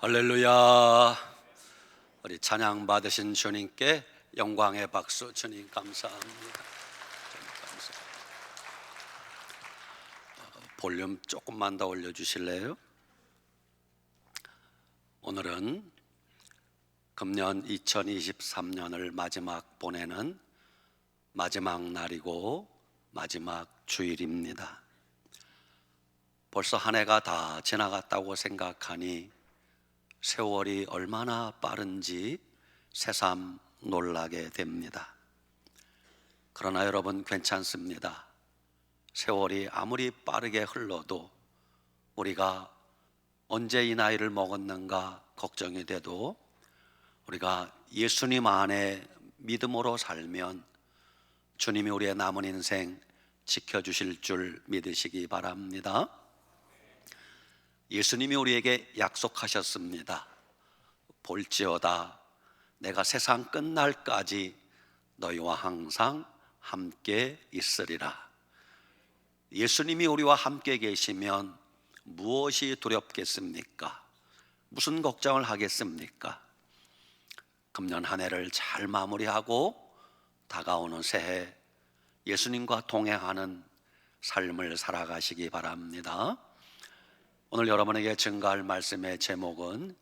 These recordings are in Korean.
할렐루야. 우리 찬양 받으신 주님께 영광의 박수. 주님 감사합니다. 주님 감사합니다. 볼륨 조금만 더 올려주실래요? 오늘은 금년 2023년을 마지막 보내는 마지막 날이고 마지막 주일입니다. 벌써 한 해가 다 지나갔다고 생각하니 세월이 얼마나 빠른지 새삼 놀라게 됩니다. 그러나 여러분, 괜찮습니다. 세월이 아무리 빠르게 흘러도 우리가 언제 이 나이를 먹었는가 걱정이 돼도 우리가 예수님 안에 믿음으로 살면 주님이 우리의 남은 인생 지켜주실 줄 믿으시기 바랍니다. 예수님이 우리에게 약속하셨습니다. 볼지어다 내가 세상 끝날까지 너희와 항상 함께 있으리라. 예수님이 우리와 함께 계시면 무엇이 두렵겠습니까? 무슨 걱정을 하겠습니까? 금년 한 해를 잘 마무리하고 다가오는 새해 예수님과 동행하는 삶을 살아가시기 바랍니다. 오늘 여러분에게 증거할 말씀의 제목은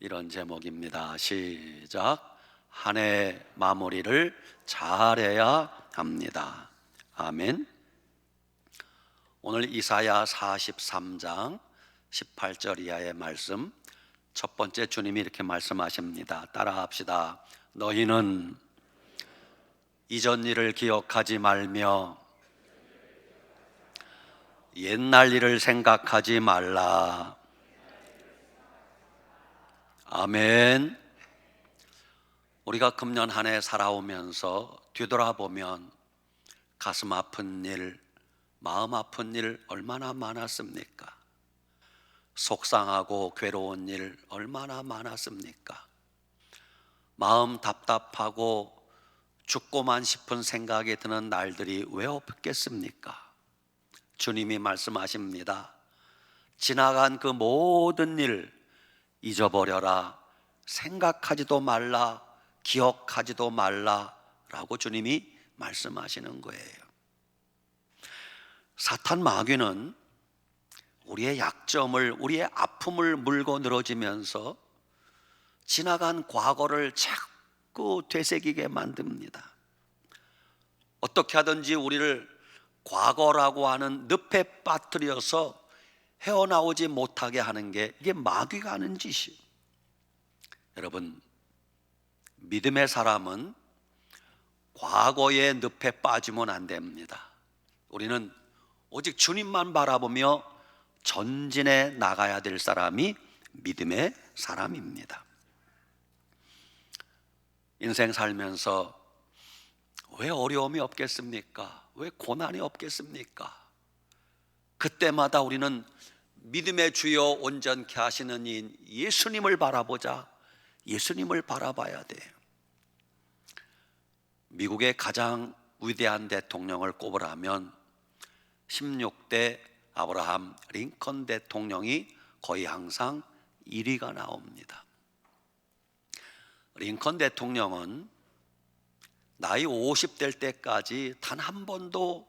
이런 제목입니다. 시작. 한 해 마무리를 잘해야 합니다. 아멘. 오늘 이사야 43장 18절 이하의 말씀, 첫 번째 주님이 이렇게 말씀하십니다. 따라합시다. 너희는 이전 일을 기억하지 말며 옛날 일을 생각하지 말라. 아멘. 우리가 금년 한 해 살아오면서 뒤돌아보면 가슴 아픈 일, 마음 아픈 일 얼마나 많았습니까? 속상하고 괴로운 일 얼마나 많았습니까? 마음 답답하고 죽고만 싶은 생각이 드는 날들이 왜 없겠습니까? 주님이 말씀하십니다. 지나간 그 모든 일 잊어버려라. 생각하지도 말라. 기억하지도 말라 라고 주님이 말씀하시는 거예요. 사탄 마귀는 우리의 약점을, 우리의 아픔을 물고 늘어지면서 지나간 과거를 자꾸 되새기게 만듭니다. 어떻게 하든지 우리를 과거라고 하는 늪에 빠뜨려서 헤어나오지 못하게 하는 게 이게 마귀가 하는 짓이에요. 여러분, 믿음의 사람은 과거의 늪에 빠지면 안 됩니다. 우리는 오직 주님만 바라보며 전진해 나가야 될 사람이 믿음의 사람입니다. 인생 살면서 왜 어려움이 없겠습니까? 왜 고난이 없겠습니까? 그때마다 우리는 믿음의 주여 온전케 하시는 이 예수님을 바라보자. 예수님을 바라봐야 돼요. 미국의 가장 위대한 대통령을 꼽으라면 16대 아브라함 링컨 대통령이 거의 항상 1위가 나옵니다. 링컨 대통령은 나이 50될 때까지 단 한 번도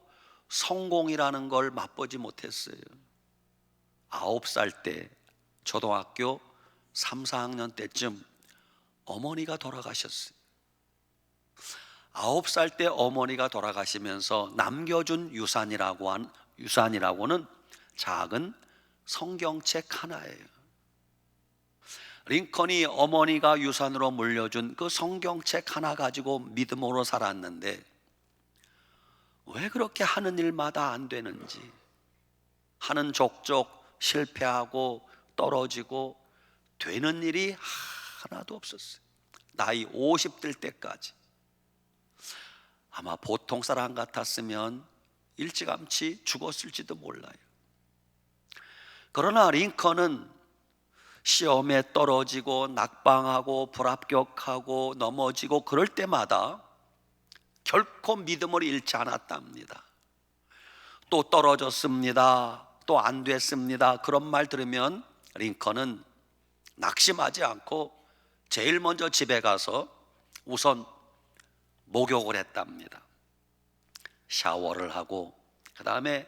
성공이라는 걸 맛보지 못했어요. 9살 때, 초등학교 3, 4학년 때쯤 어머니가 돌아가셨어요. 9살 때 어머니가 돌아가시면서 남겨준 유산이라고는 작은 성경책 하나예요. 링컨이 어머니가 유산으로 물려준 그 성경책 하나 가지고 믿음으로 살았는데 왜 그렇게 하는 일마다 안 되는지, 하는 족족 실패하고 떨어지고 되는 일이 하나도 없었어요. 나이 50될 때까지. 아마 보통 사람 같았으면 일찌감치 죽었을지도 몰라요. 그러나 링컨은 시험에 떨어지고 낙방하고 불합격하고 넘어지고 그럴 때마다 결코 믿음을 잃지 않았답니다. 또 떨어졌습니다. 또 안 됐습니다. 그런 말 들으면 링컨은 낙심하지 않고 제일 먼저 집에 가서 우선 목욕을 했답니다. 샤워를 하고 그 다음에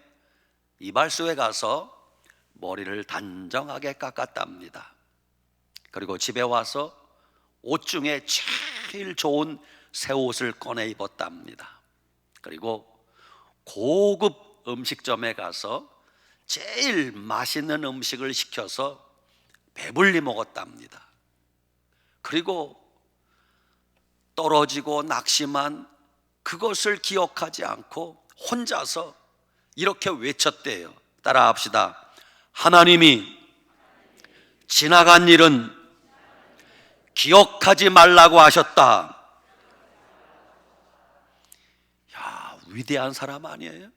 이발소에 가서 머리를 단정하게 깎았답니다. 그리고 집에 와서 옷 중에 제일 좋은 새 옷을 꺼내 입었답니다. 그리고 고급 음식점에 가서 제일 맛있는 음식을 시켜서 배불리 먹었답니다. 그리고 떨어지고 낙심한 그것을 기억하지 않고 혼자서 이렇게 외쳤대요. 따라합시다. 하나님이 지나간 일은 기억하지 말라고 하셨다. 야, 위대한 사람 아니에요?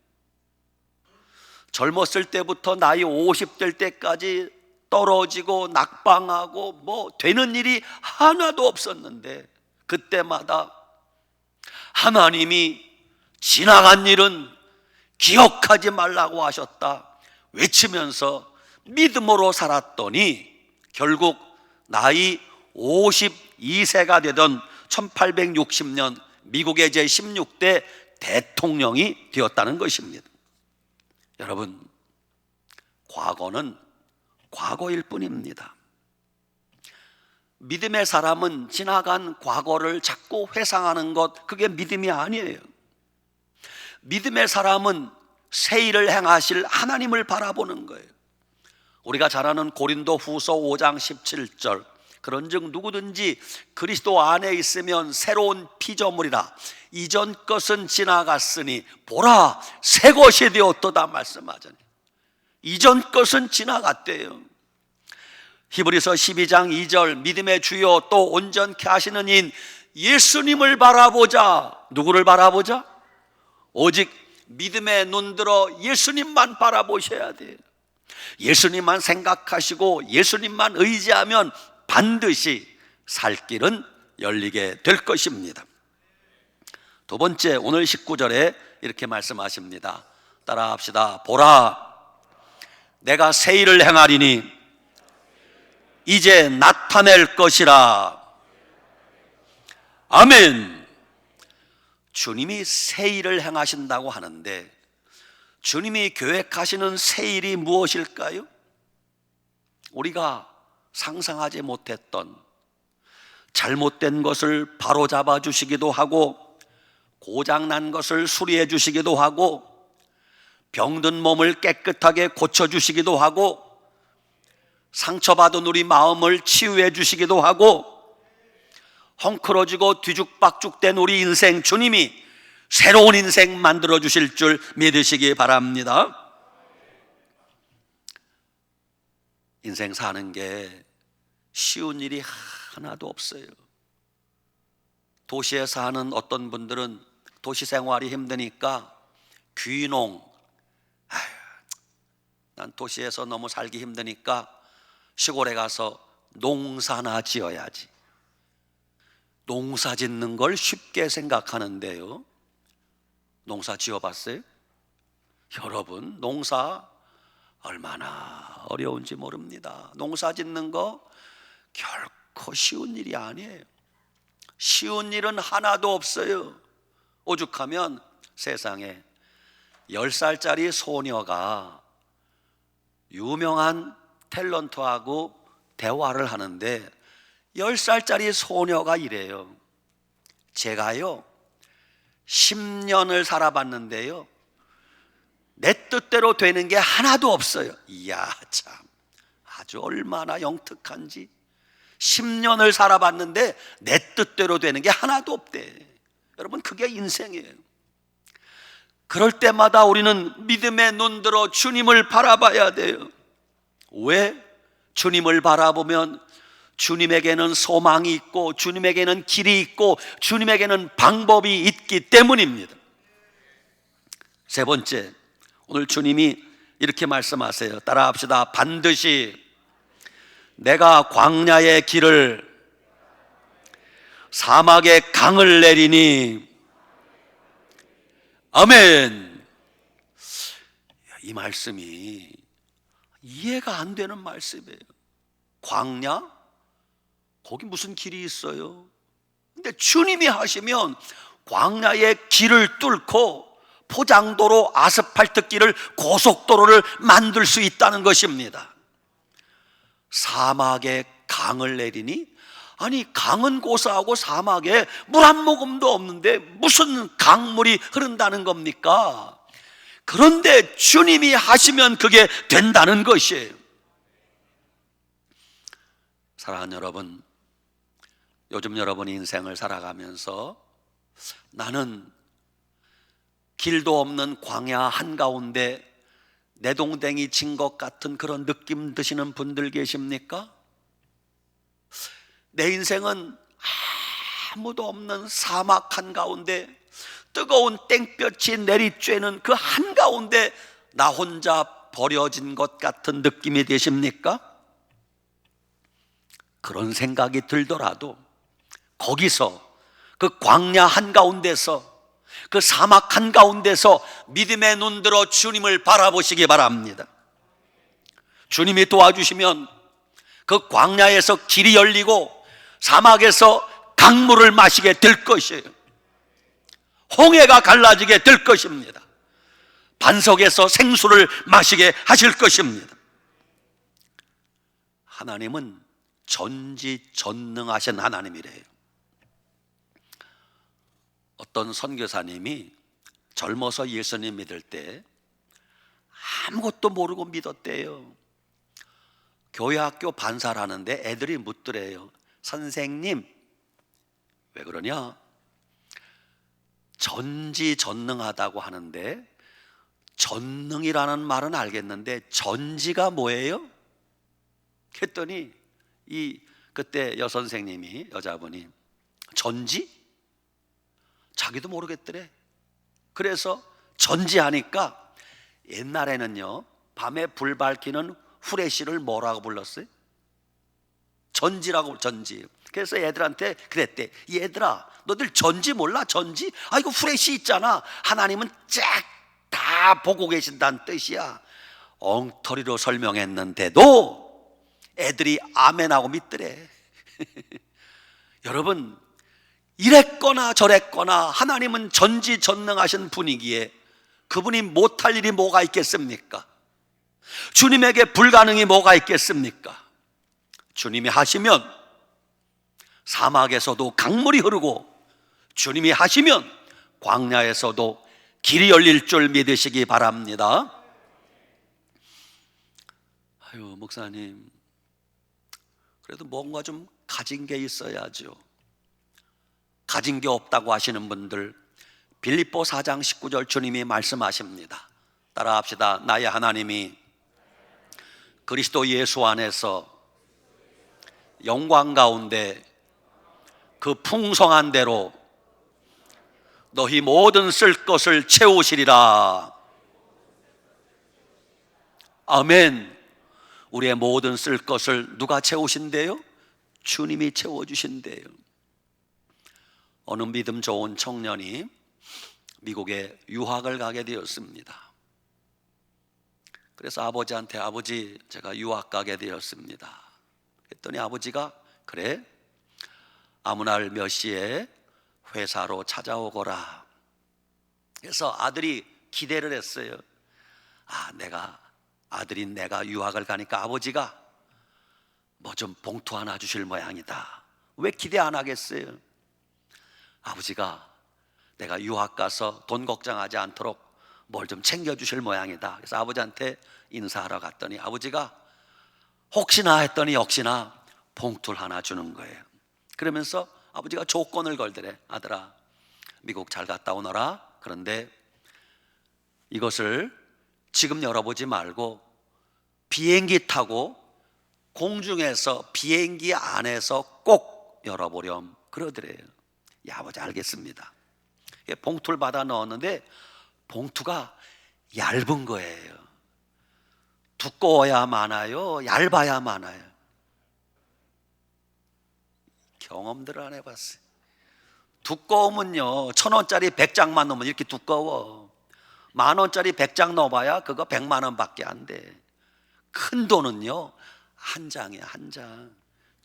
젊었을 때부터 나이 50될 때까지 떨어지고 낙방하고 뭐 되는 일이 하나도 없었는데 그때마다 하나님이 지나간 일은 기억하지 말라고 하셨다 외치면서 믿음으로 살았더니 결국 나이 52세가 되던 1860년 미국의 제16대 대통령이 되었다는 것입니다. 여러분, 과거는 과거일 뿐입니다. 믿음의 사람은 지나간 과거를 자꾸 회상하는 것, 그게 믿음이 아니에요. 믿음의 사람은 새 일을 행하실 하나님을 바라보는 거예요. 우리가 잘 아는 고린도 후서 5장 17절, 그런즉 누구든지 그리스도 안에 있으면 새로운 피조물이라 이전 것은 지나갔으니 보라 새 것이 되었도다 말씀하잖아요. 이전 것은 지나갔대요. 히브리서 12장 2절 믿음의 주요 또 온전케 하시는 인 예수님을 바라보자. 누구를 바라보자? 오직 믿음의 눈 들어 예수님만 바라보셔야 돼요. 예수님만 생각하시고 예수님만 의지하면 반드시 살 길은 열리게 될 것입니다. 두 번째, 오늘 19절에 이렇게 말씀하십니다. 따라합시다. 보라 내가 새 일을 행하리니 이제 나타낼 것이라. 아멘. 주님이 새 일을 행하신다고 하는데 주님이 계획하시는 새 일이 무엇일까요? 우리가 상상하지 못했던 잘못된 것을 바로잡아 주시기도 하고 고장난 것을 수리해 주시기도 하고 병든 몸을 깨끗하게 고쳐주시기도 하고 상처받은 우리 마음을 치유해 주시기도 하고 헝클어지고 뒤죽박죽된 우리 인생 주님이 새로운 인생 만들어 주실 줄 믿으시기 바랍니다. 인생 사는 게 쉬운 일이 하나도 없어요. 도시에 사는 어떤 분들은 도시 생활이 힘드니까 귀농, 난 도시에서 너무 살기 힘드니까 시골에 가서 농사나 지어야지. 농사 짓는 걸 쉽게 생각하는데요, 농사 지어봤어요? 여러분, 농사 얼마나 어려운지 모릅니다. 농사 짓는 거 결코 쉬운 일이 아니에요. 쉬운 일은 하나도 없어요. 오죽하면 세상에 10살짜리 소녀가 유명한 탤런트하고 대화를 하는데 10살짜리 소녀가 이래요. 제가요 10년을 살아봤는데요 내 뜻대로 되는 게 하나도 없어요. 이야 참, 아주 얼마나 영특한지. 10년을 살아봤는데 내 뜻대로 되는 게 하나도 없대. 여러분, 그게 인생이에요. 그럴 때마다 우리는 믿음의 눈 들어 주님을 바라봐야 돼요. 왜? 주님을 바라보면 주님에게는 소망이 있고 주님에게는 길이 있고 주님에게는 방법이 있기 때문입니다. 세 번째, 오늘 주님이 이렇게 말씀하세요. 따라합시다. 반드시 내가 광야의 길을 사막의 강을 내리니. 아멘. 이 말씀이 이해가 안 되는 말씀이에요. 광야? 거기 무슨 길이 있어요? 근데 주님이 하시면 광야의 길을 뚫고 포장도로, 아스팔트 길을, 고속도로를 만들 수 있다는 것입니다. 사막에 강을 내리니, 아니 강은 고사하고 사막에 물 한 모금도 없는데 무슨 강물이 흐른다는 겁니까? 그런데 주님이 하시면 그게 된다는 것이에요. 사랑하는 여러분, 요즘 여러분이 인생을 살아가면서 나는 길도 없는 광야 한가운데 내동댕이 친 것 같은 그런 느낌 드시는 분들 계십니까? 내 인생은 아무도 없는 사막 한가운데 뜨거운 땡볕이 내리쬐는 그 한가운데 나 혼자 버려진 것 같은 느낌이 되십니까? 그런 생각이 들더라도 거기서, 그 광야 한가운데서, 그 사막 한가운데서 믿음의 눈 들어 주님을 바라보시기 바랍니다. 주님이 도와주시면 그 광야에서 길이 열리고 사막에서 강물을 마시게 될 것이에요. 홍해가 갈라지게 될 것입니다. 반석에서 생수를 마시게 하실 것입니다. 하나님은 전지전능하신 하나님이래요. 어떤 선교사님이 젊어서 예수님 믿을 때 아무것도 모르고 믿었대요. 교회 학교 반사를 하는데 애들이 묻더래요. 선생님, 왜 그러냐? 전지전능하다고 하는데 전능이라는 말은 알겠는데 전지가 뭐예요? 했더니 그때 여선생님이, 여자분이, 전지? 자기도 모르겠더래. 그래서 전지하니까 옛날에는요, 밤에 불 밝히는 후레쉬를 뭐라고 불렀어요? 전지라고, 전지. 그래서 애들한테 그랬대. 얘들아, 너들 전지 몰라? 전지? 아, 이거 후레쉬 있잖아. 하나님은 쫙 다 보고 계신다는 뜻이야. 엉터리로 설명했는데도 애들이 아멘하고 믿더래. 여러분, 이랬거나 저랬거나 하나님은 전지전능하신 분이기에 그분이 못할 일이 뭐가 있겠습니까? 주님에게 불가능이 뭐가 있겠습니까? 주님이 하시면 사막에서도 강물이 흐르고, 주님이 하시면 광야에서도 길이 열릴 줄 믿으시기 바랍니다. 아유, 목사님, 그래도 뭔가 좀 가진 게 있어야죠. 가진 게 없다고 하시는 분들, 빌립보 4장 19절 주님이 말씀하십니다. 따라합시다. 나의 하나님이 그리스도 예수 안에서 영광 가운데 그 풍성한 대로 너희 모든 쓸 것을 채우시리라. 아멘. 우리의 모든 쓸 것을 누가 채우신대요? 주님이 채워주신대요. 어느 믿음 좋은 청년이 미국에 유학을 가게 되었습니다. 그래서 아버지한테, 아버지, 제가 유학 가게 되었습니다. 했더니 아버지가, 그래, 아무 날 몇 시에 회사로 찾아오거라. 그래서 아들이 기대를 했어요. 아들인 내가 유학을 가니까 아버지가 뭐 좀 봉투 하나 주실 모양이다. 왜 기대 안 하겠어요? 아버지가 내가 유학 가서 돈 걱정하지 않도록 뭘 좀 챙겨주실 모양이다. 그래서 아버지한테 인사하러 갔더니 아버지가 혹시나 했더니 역시나 봉투를 하나 주는 거예요. 그러면서 아버지가 조건을 걸더래. 아들아, 미국 잘 갔다 오너라. 그런데 이것을 지금 열어보지 말고 비행기 타고 공중에서, 비행기 안에서 꼭 열어보렴 그러더래요. 야, 아버지 알겠습니다. 봉투를 받아 넣었는데 봉투가 얇은 거예요. 두꺼워야 많아요? 얇아야 많아요? 경험들을 안 해봤어요. 두꺼우면요, 1,000원짜리 100장만 넣으면 이렇게 두꺼워. 10,000원짜리 100장 넣어봐야 그거 100만 원 밖에 안 돼. 큰 돈은요, 한 장이야, 한 장.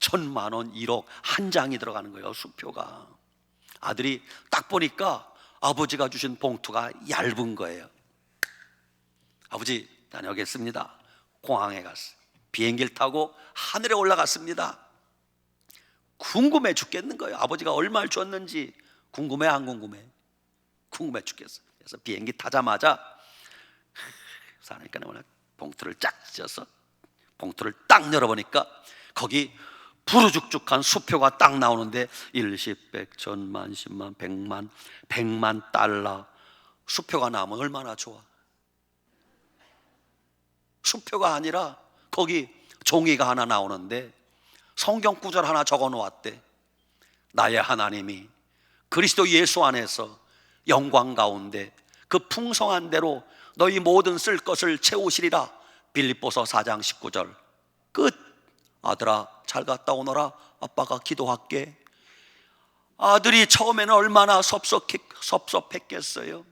1,000만 원, 1억 한 장이 들어가는 거예요, 수표가. 아들이 딱 보니까 아버지가 주신 봉투가 얇은 거예요. 아버지, 다녀오겠습니다. 공항에 갔어요. 비행기를 타고 하늘에 올라갔습니다. 궁금해 죽겠는 거예요. 아버지가 얼마를 줬는지. 궁금해 안 궁금해? 궁금해 죽겠어요. 그래서 비행기 타자마자 사니까 봉투를 쫙 찢어서 봉투를 딱 열어보니까 거기 부르죽죽한 수표가 딱 나오는데 1, 10, 100, 1000만, 10만, 100만, 100만 달러 수표가 나오면 얼마나 좋아. 수표가 아니라 거기 종이가 하나 나오는데 성경 구절 하나 적어 놓았대. 나의 하나님이 그리스도 예수 안에서 영광 가운데 그 풍성한 대로 너희 모든 쓸 것을 채우시리라. 빌립보서 4장 19절 끝. 아들아 잘 갔다 오너라. 아빠가 기도할게. 아들이 처음에는 얼마나 섭섭했겠어요.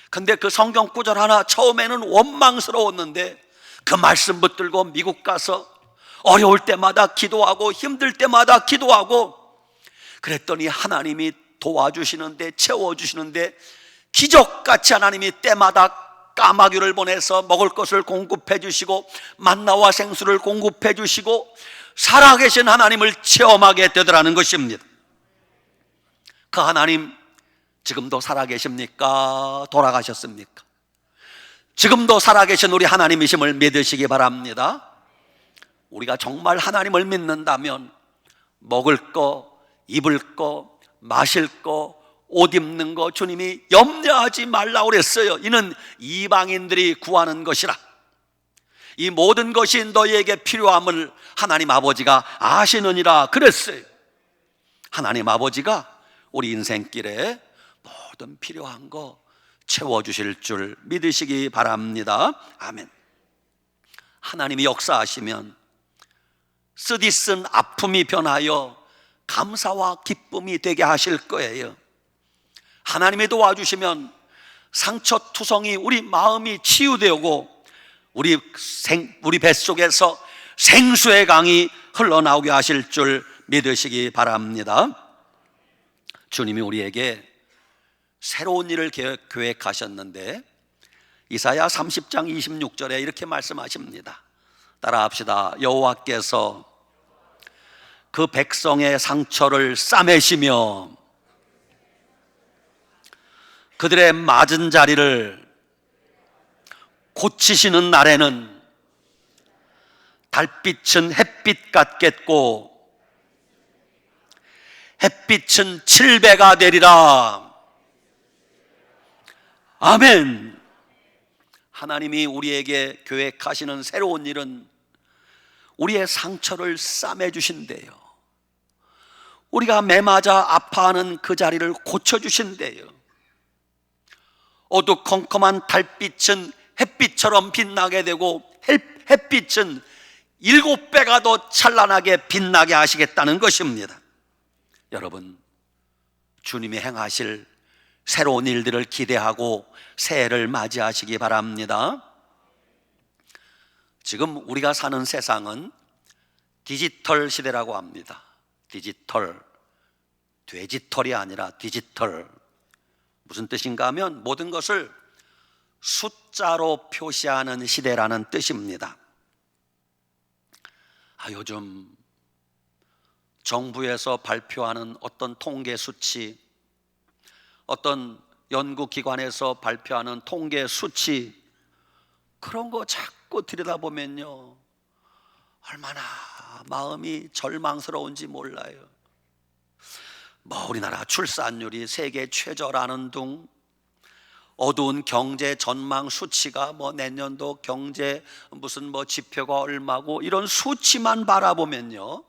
근데 그 성경 구절 하나 처음에는 원망스러웠는데 그 말씀 붙들고 미국 가서 어려울 때마다 기도하고 힘들 때마다 기도하고 그랬더니 하나님이 도와주시는데 채워주시는데 기적같이 하나님이 때마다 까마귀를 보내서 먹을 것을 공급해 주시고 만나와 생수를 공급해 주시고 살아계신 하나님을 체험하게 되더라는 것입니다. 그 하나님 지금도 살아계십니까? 돌아가셨습니까? 지금도 살아계신 우리 하나님이심을 믿으시기 바랍니다. 우리가 정말 하나님을 믿는다면 먹을 거, 입을 거, 마실 거, 옷 입는 거 주님이 염려하지 말라고 그랬어요. 이는 이방인들이 구하는 것이라. 이 모든 것이 너희에게 필요함을 하나님 아버지가 아시느니라 그랬어요. 하나님 아버지가 우리 인생길에 모든 필요한 거 채워주실 줄 믿으시기 바랍니다. 아멘. 하나님이 역사하시면 쓰디쓴 아픔이 변하여 감사와 기쁨이 되게 하실 거예요. 하나님이 도와주시면 상처투성이 우리 마음이 치유되고 우리 뱃속에서 생수의 강이 흘러나오게 하실 줄 믿으시기 바랍니다. 주님이 우리에게 새로운 일을 계획하셨는데 이사야 30장 26절에 이렇게 말씀하십니다. 따라합시다. 여호와께서 그 백성의 상처를 싸매시며 그들의 맞은 자리를 고치시는 날에는 달빛은 햇빛 같겠고 햇빛은 7배가 되리라. 아멘. 하나님이 우리에게 계획하시는 새로운 일은 우리의 상처를 싸매주신대요. 우리가 매맞아 아파하는 그 자리를 고쳐주신대요. 어두컴컴한 달빛은 햇빛처럼 빛나게 되고 햇빛은 7배가 더 찬란하게 빛나게 하시겠다는 것입니다. 여러분, 주님이 행하실 새로운 일들을 기대하고 새해를 맞이하시기 바랍니다. 지금 우리가 사는 세상은 디지털 시대라고 합니다. 디지털, 돼지털이 아니라 디지털. 무슨 뜻인가 하면 모든 것을 숫자로 표시하는 시대라는 뜻입니다. 요즘 정부에서 발표하는 어떤 통계 수치, 어떤 연구기관에서 발표하는 통계 수치, 그런 거 자꾸 들여다보면요, 얼마나 마음이 절망스러운지 몰라요. 우리나라 출산율이 세계 최저라는 둥, 어두운 경제 전망 수치가 내년도 경제 무슨 지표가 얼마고, 이런 수치만 바라보면요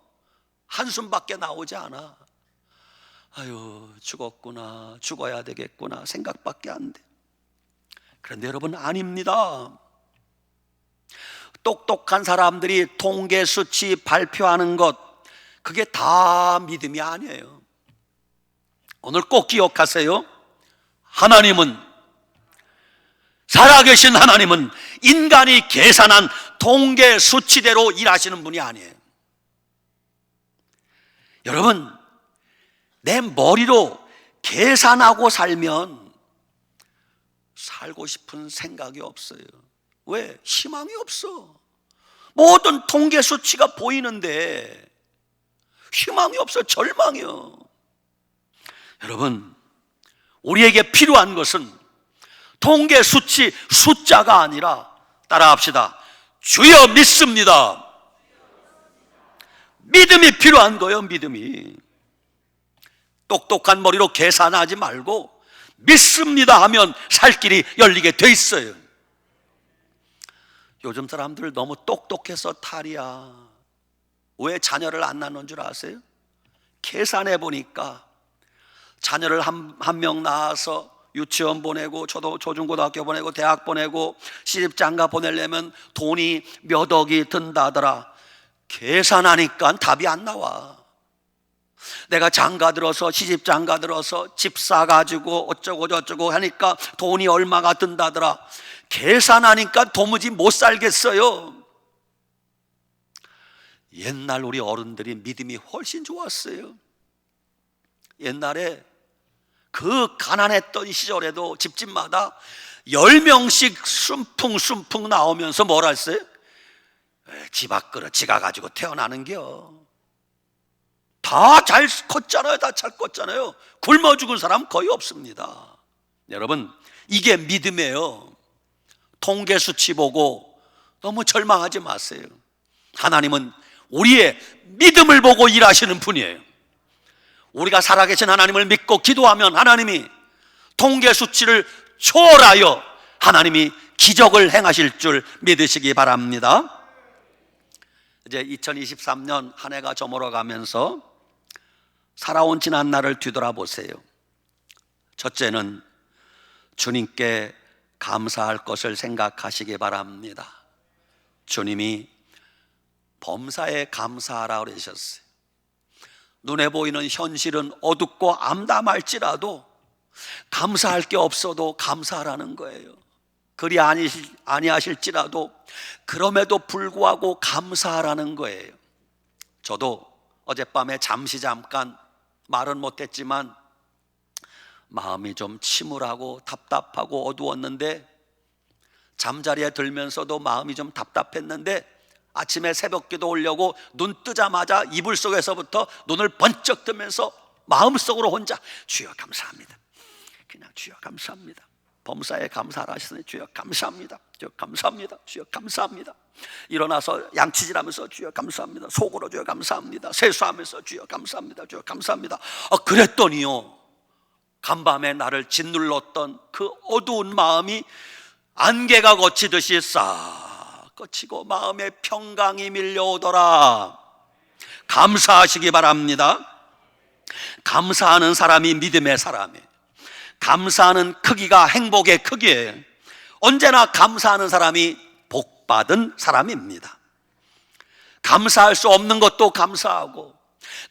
한숨밖에 나오지 않아. 아유, 죽었구나, 죽어야 되겠구나 생각밖에 안 돼. 그런데 여러분, 아닙니다. 똑똑한 사람들이 통계 수치 발표하는 것, 그게 다 믿음이 아니에요. 오늘 꼭 기억하세요. 살아계신 하나님은 인간이 계산한 통계 수치대로 일하시는 분이 아니에요. 여러분, 내 머리로 계산하고 살면 살고 싶은 생각이 없어요. 왜? 희망이 없어. 모든 통계 수치가 보이는데 희망이 없어. 절망이요. 여러분, 우리에게 필요한 것은 통계 수치 숫자가 아니라, 따라합시다. 주여 믿습니다. 믿음이 필요한 거예요. 믿음이. 똑똑한 머리로 계산하지 말고 믿습니다 하면 살 길이 열리게 돼 있어요. 요즘 사람들 너무 똑똑해서 탈이야. 왜 자녀를 안 낳는 줄 아세요? 계산해 보니까 자녀를 한 명 낳아서 유치원 보내고 초중고등학교 보내고 대학 보내고 시집장가 보내려면 돈이 몇 억이 든다더라. 계산하니까 답이 안 나와. 내가 장가 들어서 시집장가 들어서 집 사가지고 어쩌고 저쩌고 하니까 돈이 얼마가 든다더라. 계산하니까 도무지 못 살겠어요. 옛날 우리 어른들이 믿음이 훨씬 좋았어요. 옛날에 그 가난했던 시절에도 집집마다 10명씩 순풍순풍 나오면서 뭐라 했어요? 집 앞그릇 지가 가지고 태어나는겨. 다 잘 컸잖아요. 다 잘 컸잖아요. 굶어 죽은 사람 거의 없습니다. 여러분, 이게 믿음이에요. 통계 수치 보고 너무 절망하지 마세요. 하나님은 우리의 믿음을 보고 일하시는 분이에요. 우리가 살아계신 하나님을 믿고 기도하면 하나님이 통계 수치를 초월하여 하나님이 기적을 행하실 줄 믿으시기 바랍니다. 이제 2023년 한 해가 저물어 가면서 살아온 지난 날을 뒤돌아보세요. 첫째는 주님께 감사할 것을 생각하시기 바랍니다. 주님이 범사에 감사하라 그러셨어요. 눈에 보이는 현실은 어둡고 암담할지라도 감사할 게 없어도 감사하라는 거예요. 그리 아니하실지라도 그럼에도 불구하고 감사하라는 거예요. 저도 어젯밤에 잠깐 말은 못했지만 마음이 좀 침울하고 답답하고 어두웠는데, 잠자리에 들면서도 마음이 좀 답답했는데 아침에 새벽기도 오려고 눈 뜨자마자 이불 속에서부터 눈을 번쩍 뜨면서 마음속으로 혼자 주여 감사합니다. 그냥 주여 감사합니다. 범사에 감사를 하시더니 주여 감사합니다. 주여 감사합니다. 주여 감사합니다. 일어나서 양치질하면서 주여 감사합니다. 속으로 주여 감사합니다. 세수하면서 주여 감사합니다. 주여 감사합니다. 그랬더니요, 간밤에 나를 짓눌렀던 그 어두운 마음이 안개가 거치듯이 싹 거치고 마음에 평강이 밀려오더라. 감사하시기 바랍니다. 감사하는 사람이 믿음의 사람이에요. 감사하는 크기가 행복의 크기예요. 언제나 감사하는 사람이 복받은 사람입니다. 감사할 수 없는 것도 감사하고,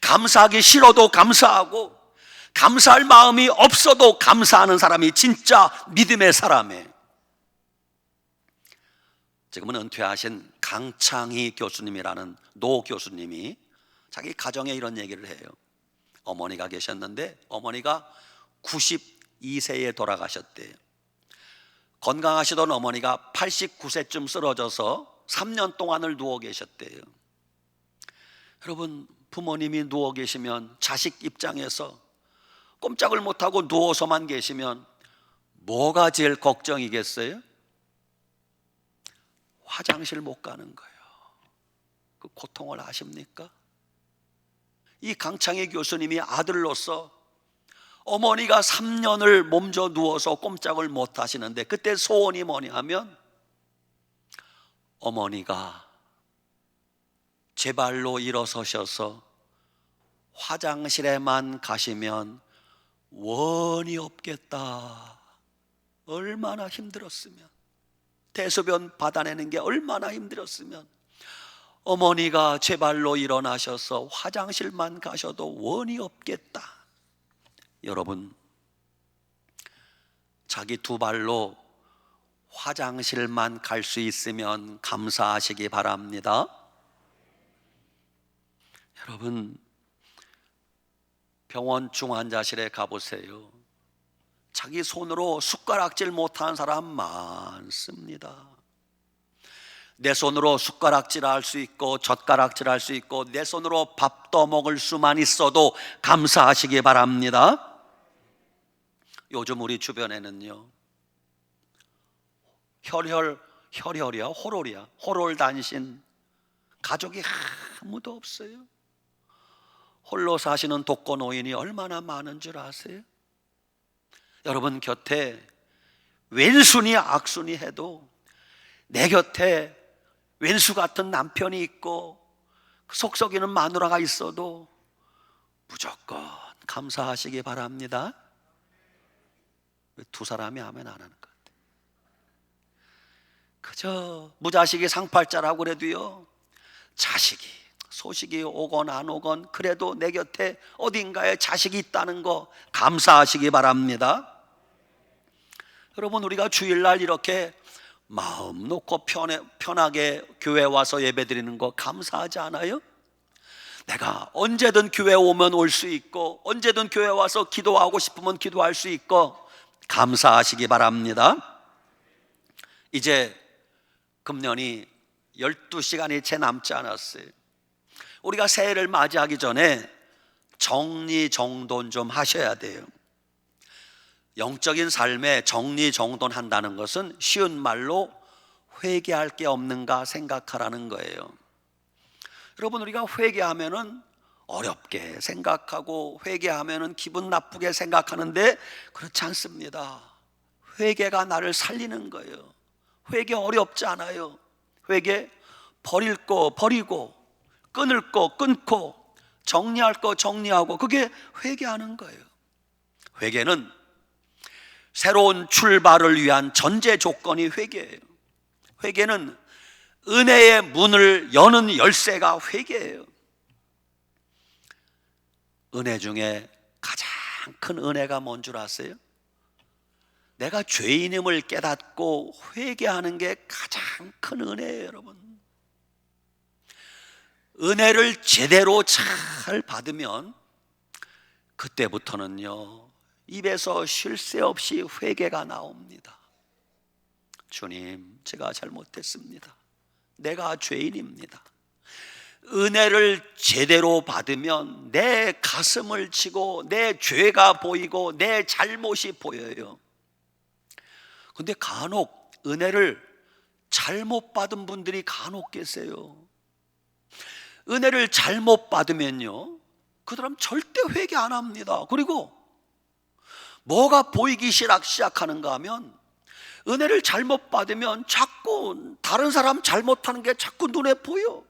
감사하기 싫어도 감사하고, 감사할 마음이 없어도 감사하는 사람이 진짜 믿음의 사람이에요. 지금은 은퇴하신 강창희 교수님이라는 노 교수님이 자기 가정에 이런 얘기를 해요. 어머니가 계셨는데 어머니가 92세에 돌아가셨대요. 건강하시던 어머니가 89세쯤 쓰러져서 3년 동안을 누워 계셨대요. 여러분, 부모님이 누워 계시면 자식 입장에서 꼼짝을 못하고 누워서만 계시면 뭐가 제일 걱정이겠어요? 화장실 못 가는 거예요. 그 고통을 아십니까? 이 강창희 교수님이 아들로서 어머니가 3년을 몸져 누워서 꼼짝을 못 하시는데 그때 소원이 뭐냐 하면, 어머니가 제발로 일어서셔서 화장실에만 가시면 원이 없겠다. 얼마나 힘들었으면, 대소변 받아내는 게 얼마나 힘들었으면 어머니가 제발로 일어나셔서 화장실만 가셔도 원이 없겠다. 여러분, 자기 두 발로 화장실만 갈 수 있으면 감사하시기 바랍니다. 여러분, 병원 중환자실에 가보세요. 자기 손으로 숟가락질 못하는 사람 많습니다. 내 손으로 숟가락질할 수 있고 젓가락질할 수 있고 내 손으로 밥 떠먹을 수만 있어도 감사하시기 바랍니다. 요즘 우리 주변에는요, 호롤단신 가족이 아무도 없어요. 홀로 사시는 독거노인이 얼마나 많은 줄 아세요? 여러분 곁에 왼순이 악순이 해도 내 곁에 왼수 같은 남편이 있고 속 썩이는 마누라가 있어도 무조건 감사하시기 바랍니다. 왜 두 사람이 아멘 안 하는 것 같아요? 그저 무자식이 상팔자라고 그래도요, 자식이 소식이 오건 안 오건 그래도 내 곁에 어딘가에 자식이 있다는 거 감사하시기 바랍니다. 여러분, 우리가 주일날 이렇게 마음 놓고 편하게 교회 와서 예배드리는 거 감사하지 않아요? 내가 언제든 교회 오면 올 수 있고 언제든 교회 와서 기도하고 싶으면 기도할 수 있고 감사하시기 바랍니다. 이제 금년이 12시간이 채 남지 않았어요. 우리가 새해를 맞이하기 전에 정리정돈 좀 하셔야 돼요. 영적인 삶에 정리정돈한다는 것은 쉬운 말로 회개할 게 없는가 생각하라는 거예요. 여러분, 우리가 회개하면은 어렵게 생각하고 회개하면은 기분 나쁘게 생각하는데 그렇지 않습니다. 회개가 나를 살리는 거예요. 회개 어렵지 않아요. 회개 버릴 거 버리고 끊을 거 끊고 정리할 거 정리하고, 그게 회개하는 거예요. 회개는 새로운 출발을 위한 전제 조건이 회개예요. 회개는 은혜의 문을 여는 열쇠가 회개예요. 은혜 중에 가장 큰 은혜가 뭔 줄 아세요? 내가 죄인임을 깨닫고 회개하는 게 가장 큰 은혜예요. 여러분, 은혜를 제대로 잘 받으면 그때부터는요, 입에서 쉴 새 없이 회개가 나옵니다. 주님, 제가 잘못했습니다. 내가 죄인입니다. 은혜를 제대로 받으면 내 가슴을 치고 내 죄가 보이고 내 잘못이 보여요. 근데 간혹 은혜를 잘못 받은 분들이 간혹 계세요. 은혜를 잘못 받으면요, 그 사람 절대 회개 안 합니다. 그리고 뭐가 보이기 시작하는가 하면, 은혜를 잘못 받으면 자꾸 다른 사람 잘못하는 게 자꾸 눈에 보여.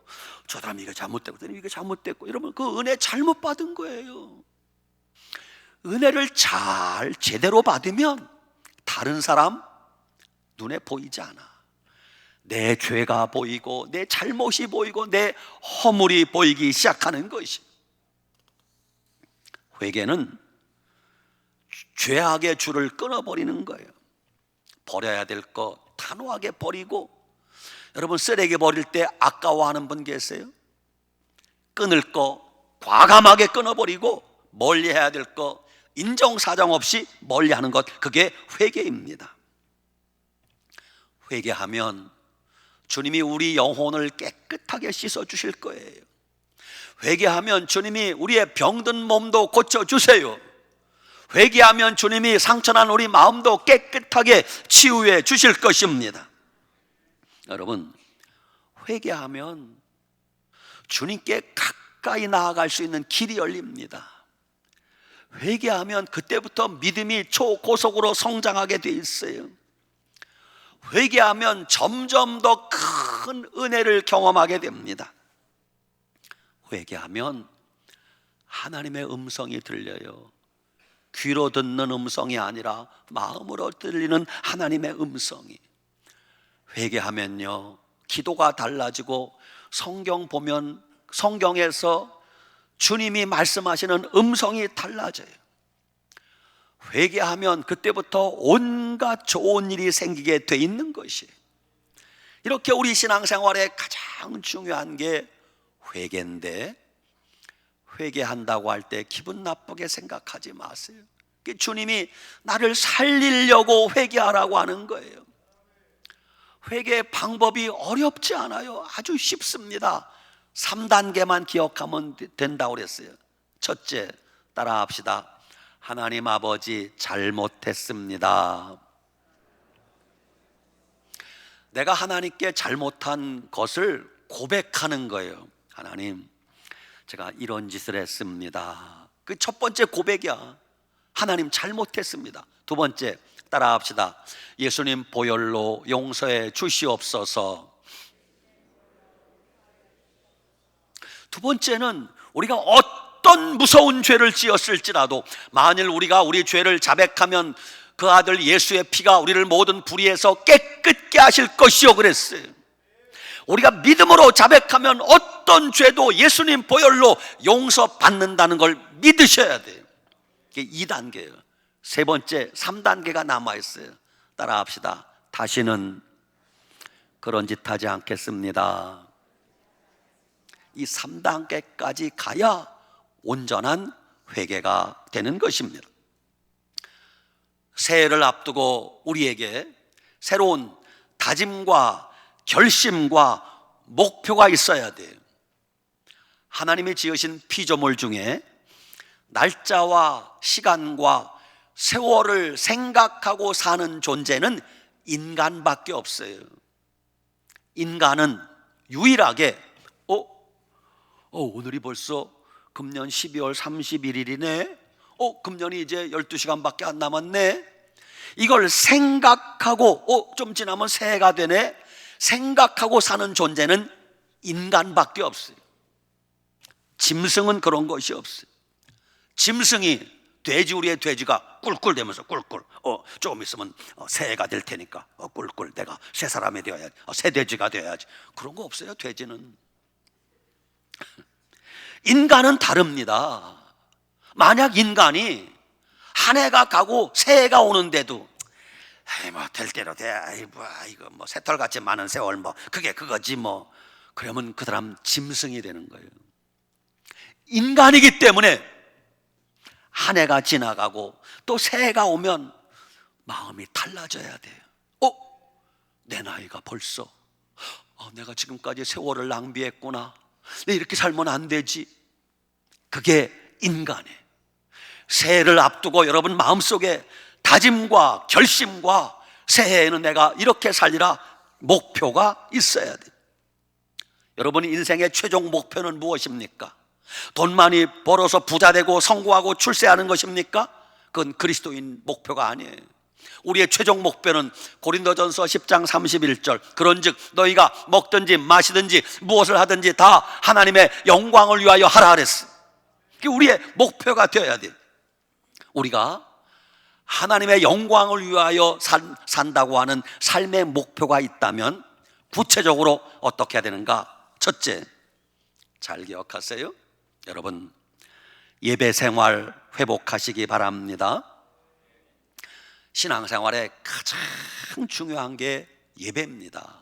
저 사람이 이거 잘못됐고 이게 잘못됐고 이러면 그 은혜 잘못 받은 거예요. 은혜를 잘 제대로 받으면 다른 사람 눈에 보이지 않아. 내 죄가 보이고 내 잘못이 보이고 내 허물이 보이기 시작하는 것이. 회개는 죄악의 줄을 끊어버리는 거예요. 버려야 될 거 단호하게 버리고, 여러분 쓰레기 버릴 때 아까워하는 분 계세요? 끊을 거 과감하게 끊어버리고 멀리해야 될 거 인정사정 없이 멀리하는 것, 그게 회개입니다. 회개하면 주님이 우리 영혼을 깨끗하게 씻어주실 거예요. 회개하면 주님이 우리의 병든 몸도 고쳐주세요. 회개하면 주님이 상처난 우리 마음도 깨끗하게 치유해 주실 것입니다. 여러분, 회개하면 주님께 가까이 나아갈 수 있는 길이 열립니다. 회개하면 그때부터 믿음이 초고속으로 성장하게 돼 있어요. 회개하면 점점 더 큰 은혜를 경험하게 됩니다. 회개하면 하나님의 음성이 들려요. 귀로 듣는 음성이 아니라 마음으로 들리는 하나님의 음성이. 회개하면요, 기도가 달라지고 성경 보면 성경에서 주님이 말씀하시는 음성이 달라져요. 회개하면 그때부터 온갖 좋은 일이 생기게 돼 있는 것이. 이렇게 우리 신앙생활에 가장 중요한 게 회개인데, 회개한다고 할 때 기분 나쁘게 생각하지 마세요. 주님이 나를 살리려고 회개하라고 하는 거예요. 회개의 방법이 어렵지 않아요. 아주 쉽습니다. 3단계만 기억하면 된다고 그랬어요. 첫째, 따라 합시다. 하나님 아버지, 잘못했습니다. 내가 하나님께 잘못한 것을 고백하는 거예요. 하나님, 제가 이런 짓을 했습니다. 그 첫 번째 고백이야. 하나님, 잘못했습니다. 두 번째, 따라 합시다. 예수님 보혈로 용서해 주시옵소서. 두 번째는 우리가 어떤 무서운 죄를 지었을지라도 만일 우리가 우리 죄를 자백하면 그 아들 예수의 피가 우리를 모든 불의에서 깨끗게 하실 것이요 그랬어요. 우리가 믿음으로 자백하면 어떤 죄도 예수님 보혈로 용서받는다는 걸 믿으셔야 돼요. 이게 2단계예요. 세 번째, 3단계가 남아있어요. 따라 합시다. 다시는 그런 짓 하지 않겠습니다. 이 3단계까지 가야 온전한 회개가 되는 것입니다. 새해를 앞두고 우리에게 새로운 다짐과 결심과 목표가 있어야 돼요. 하나님이 지으신 피조물 중에 날짜와 시간과 세월을 생각하고 사는 존재는 인간밖에 없어요. 인간은 유일하게 오늘이 벌써 금년 12월 31일이네. 금년이 이제 12시간밖에 안 남았네. 이걸 생각하고 좀 지나면 새해가 되네. 생각하고 사는 존재는 인간밖에 없어요. 짐승은 그런 것이 없어요. 짐승이 돼지우리의 돼지가 꿀꿀대면서 꿀꿀 조금 있으면 새해가 될 테니까 꿀꿀 내가 새 사람이 되어야지, 새 돼지가 되어야지. 그런 거 없어요. 돼지는. 인간은 다릅니다. 만약 인간이 한 해가 가고 새해가 오는데도 될 대로 돼. 이거 새털같이 많은 세월 그게 그거지 그러면 그 사람 짐승이 되는 거예요. 인간이기 때문에 한 해가 지나가고 또 새해가 오면 마음이 달라져야 돼요. 내 나이가 벌써 내가 지금까지 세월을 낭비했구나. 이렇게 살면 안 되지. 그게 인간이에요. 새해를 앞두고 여러분 마음속에 다짐과 결심과 새해에는 내가 이렇게 살리라 목표가 있어야 돼요. 여러분의 인생의 최종 목표는 무엇입니까? 돈 많이 벌어서 부자 되고 성공하고 출세하는 것입니까? 그건 그리스도인 목표가 아니에요. 우리의 최종 목표는 고린도전서 10장 31절 그런즉 너희가 먹든지 마시든지 무엇을 하든지 다 하나님의 영광을 위하여 하라 그랬어요. 그게 우리의 목표가 되어야 돼요. 우리가 하나님의 영광을 위하여 산다고 하는 삶의 목표가 있다면 구체적으로 어떻게 해야 되는가? 첫째, 잘 기억하세요. 여러분, 예배 생활 회복하시기 바랍니다. 신앙생활에 가장 중요한 게 예배입니다.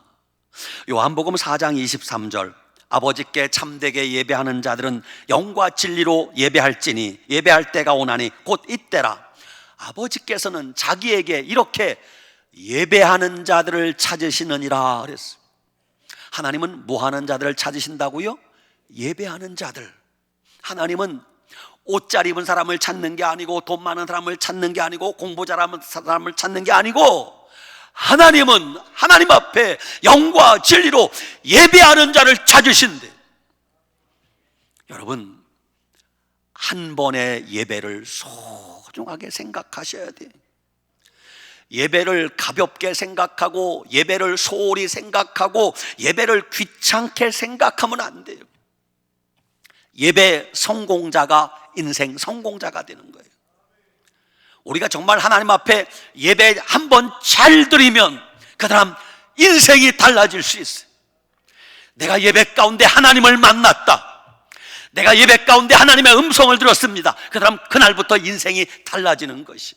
요한복음 4장 23절 아버지께 참되게 예배하는 자들은 영과 진리로 예배할지니 예배할 때가 오나니 곧 이때라. 아버지께서는 자기에게 이렇게 예배하는 자들을 찾으시느니라 그랬어요. 하나님은 뭐 하는 자들을 찾으신다고요? 예배하는 자들. 하나님은 옷 잘 입은 사람을 찾는 게 아니고 돈 많은 사람을 찾는 게 아니고 공부 잘하는 사람을 찾는 게 아니고 하나님은 하나님 앞에 영과 진리로 예배하는 자를 찾으신대. 여러분, 한 번의 예배를 소중하게 생각하셔야 돼요. 예배를 가볍게 생각하고 예배를 소홀히 생각하고 예배를 귀찮게 생각하면 안 돼요. 예배 성공자가 인생 성공자가 되는 거예요. 우리가 정말 하나님 앞에 예배 한 번 잘 드리면 그 사람 인생이 달라질 수 있어요. 내가 예배 가운데 하나님을 만났다. 내가 예배 가운데 하나님의 음성을 들었습니다. 그 사람 그날부터 인생이 달라지는 것이.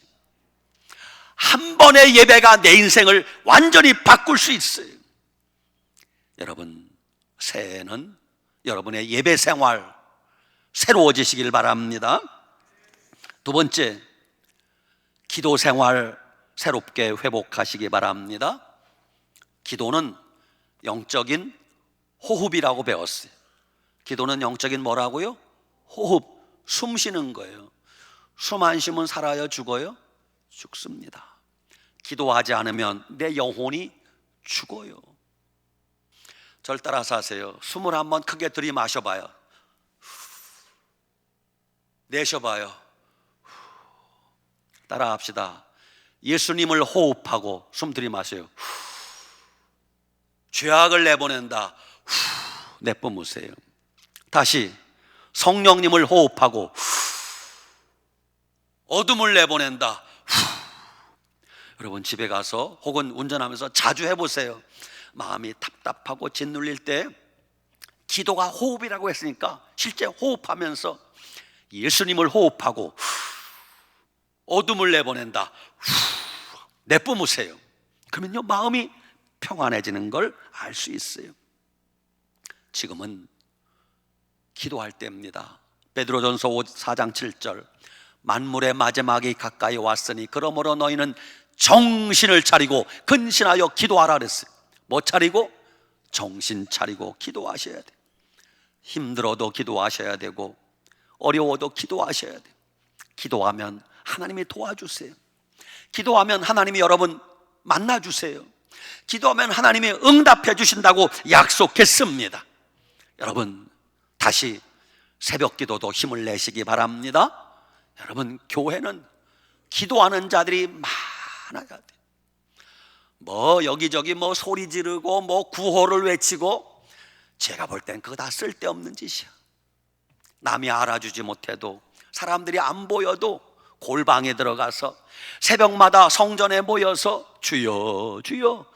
한 번의 예배가 내 인생을 완전히 바꿀 수 있어요. 여러분, 새해에는 여러분의 예배 생활 새로워지시길 바랍니다. 두 번째, 기도 생활 새롭게 회복하시기 바랍니다. 기도는 영적인 호흡이라고 배웠어요. 기도는 영적인 뭐라고요? 호흡, 숨 쉬는 거예요. 숨 안 쉬면 살아요, 죽어요? 죽습니다. 기도하지 않으면 내 영혼이 죽어요. 절 따라서 하세요. 숨을 한번 크게 들이마셔봐요. 내쉬어봐요. 따라합시다. 예수님을 호흡하고 숨 들이마셔요. 죄악을 내보낸다. 내뿜으세요. 다시 성령님을 호흡하고 어둠을 내보낸다. 여러분 집에 가서 혹은 운전하면서 자주 해보세요. 마음이 답답하고 짓눌릴 때 기도가 호흡이라고 했으니까 실제 호흡하면서 예수님을 호흡하고 어둠을 내보낸다. 내뿜으세요. 그러면요 마음이 평안해지는 걸 알 수 있어요. 지금은 기도할 때입니다. 베드로전서 4장 7절, 만물의 마지막이 가까이 왔으니 그러므로 너희는 정신을 차리고 근신하여 기도하라 그랬어요. 뭐 차리고? 정신 차리고 기도하셔야 돼요. 힘들어도 기도하셔야 되고 어려워도 기도하셔야 돼요. 기도하면 하나님이 도와주세요. 기도하면 하나님이 여러분 만나주세요. 기도하면 하나님이 응답해 주신다고 약속했습니다. 여러분 다시 새벽 기도도 힘을 내시기 바랍니다. 여러분 교회는 기도하는 자들이 많아야 돼요. 뭐 여기저기 뭐 소리 지르고 뭐 구호를 외치고 제가 볼 땐 그거 다 쓸데없는 짓이야. 남이 알아주지 못해도 사람들이 안 보여도 골방에 들어가서 새벽마다 성전에 모여서 주여 주여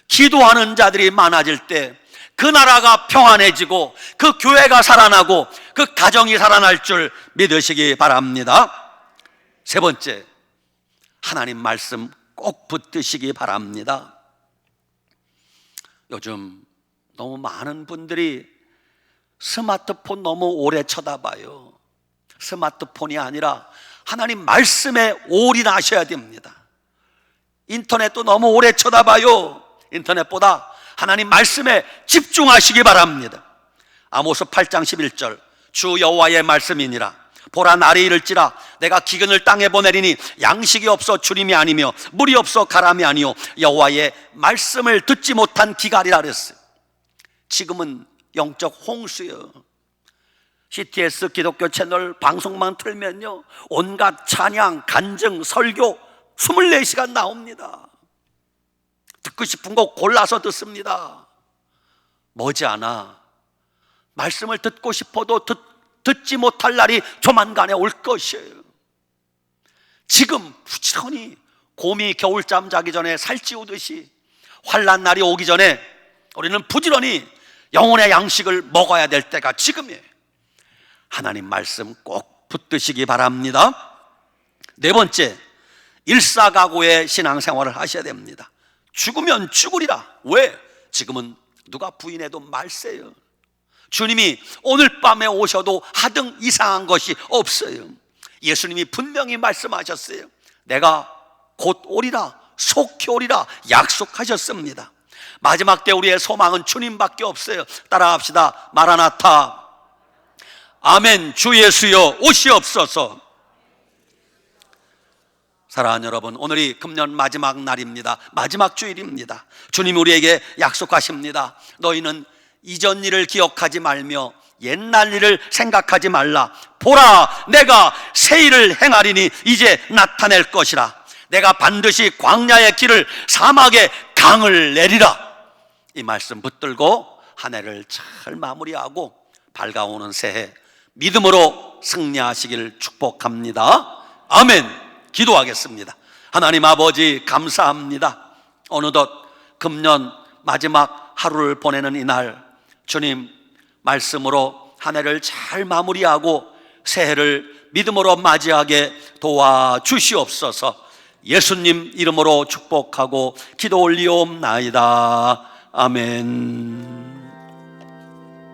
기도하는 자들이 많아질 때 그 나라가 평안해지고 그 교회가 살아나고 그 가정이 살아날 줄 믿으시기 바랍니다. 세 번째, 하나님 말씀 꼭 붙드시기 바랍니다. 요즘 너무 많은 분들이 스마트폰 너무 오래 쳐다봐요. 스마트폰이 아니라 하나님 말씀에 올인하셔야 됩니다. 인터넷도 너무 오래 쳐다봐요. 인터넷보다 하나님 말씀에 집중하시기 바랍니다. 아모스 8장 11절, 주 여호와의 말씀이니라. 보라 날이 이를지라 내가 기근을 땅에 보내리니 양식이 없어 주림이 아니며 물이 없어 가람이 아니요 여호와의 말씀을 듣지 못한 기갈이라 그랬어요. 지금은 영적 홍수요. CTS 기독교 채널 방송만 틀면요 온갖 찬양, 간증, 설교 24시간 나옵니다. 듣고 싶은 거 골라서 듣습니다. 머지않아 말씀을 듣고 싶어도 듣지 못할 날이 조만간에 올 것이에요. 지금 부지런히 곰이 겨울잠 자기 전에 살찌우듯이 환난 날이 오기 전에 우리는 부지런히 영혼의 양식을 먹어야 될 때가 지금이에요. 하나님 말씀 꼭 붙드시기 바랍니다. 네 번째, 일사각오의 신앙생활을 하셔야 됩니다. 죽으면 죽으리라. 왜? 지금은 누가 부인해도 말세요. 주님이 오늘 밤에 오셔도 하등 이상한 것이 없어요. 예수님이 분명히 말씀하셨어요. 내가 곧 오리라, 속히 오리라 약속하셨습니다. 마지막 때 우리의 소망은 주님밖에 없어요. 따라합시다. 마라나타. 아멘. 주 예수여 오시옵소서. 사랑하는 여러분, 오늘이 금년 마지막 날입니다. 마지막 주일입니다. 주님이 우리에게 약속하십니다. 너희는 이전 일을 기억하지 말며 옛날 일을 생각하지 말라. 보라, 내가 새 일을 행하리니 이제 나타낼 것이라. 내가 반드시 광야의 길을 사막에 강을 내리라. 이 말씀 붙들고 한 해를 잘 마무리하고 밝아오는 새해 믿음으로 승리하시길 축복합니다. 아멘. 기도하겠습니다. 하나님 아버지 감사합니다. 어느덧 금년 마지막 하루를 보내는 이날 주님 말씀으로 한 해를 잘 마무리하고 새해를 믿음으로 맞이하게 도와주시옵소서. 예수님 이름으로 축복하고 기도 올리옵나이다. 아멘.